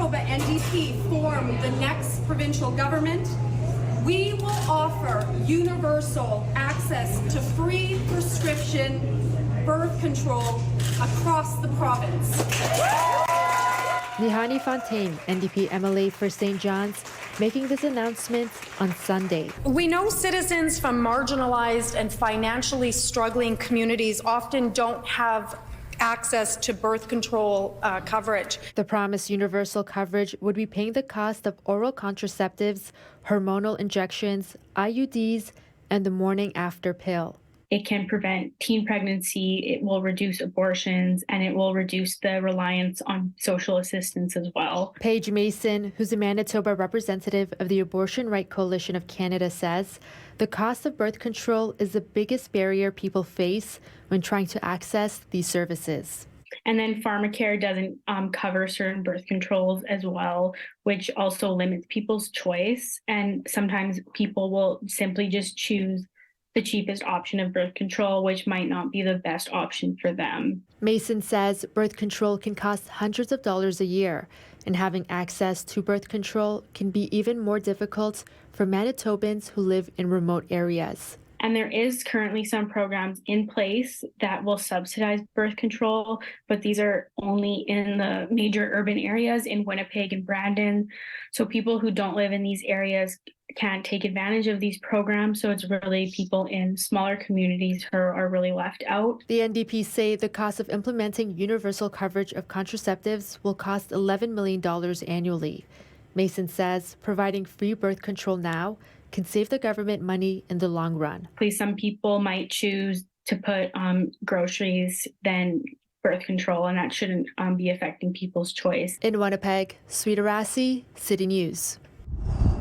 Manitoba NDP form the next provincial government, we will offer universal access to free prescription birth control across the province. Nihani Fontaine, NDP MLA for St. John's, making this announcement on Sunday. We know citizens from marginalized and financially struggling communities often don't have access to birth control coverage. The promised universal coverage would be paying the cost of oral contraceptives, hormonal injections, IUDs, and the morning after pill. It can prevent teen pregnancy, it will reduce abortions, and it will reduce the reliance on social assistance as well. Paige Mason, who's a Manitoba representative of the Abortion Right Coalition of Canada, says the cost of birth control is the biggest barrier people face when trying to access these services. And then pharmacare doesn't cover certain birth controls as well, which also limits people's choice. And sometimes people will simply just choose the cheapest option of birth control, which might not be the best option for them. Mason says birth control can cost hundreds of dollars a year, and having access to birth control can be even more difficult for Manitobans who live in remote areas. And there is currently some programs in place that will subsidize birth control, but these are only in the major urban areas in Winnipeg and Brandon. So people who don't live in these areas can't take advantage of these programs. So it's really people in smaller communities who are really left out. The NDP say the cost of implementing universal coverage of contraceptives will cost $11 million annually. Mason says providing free birth control now can save the government money in the long run. Some people might choose to put groceries than birth control, and that shouldn't be affecting people's choice. In Winnipeg, Swidda Rassy, City News.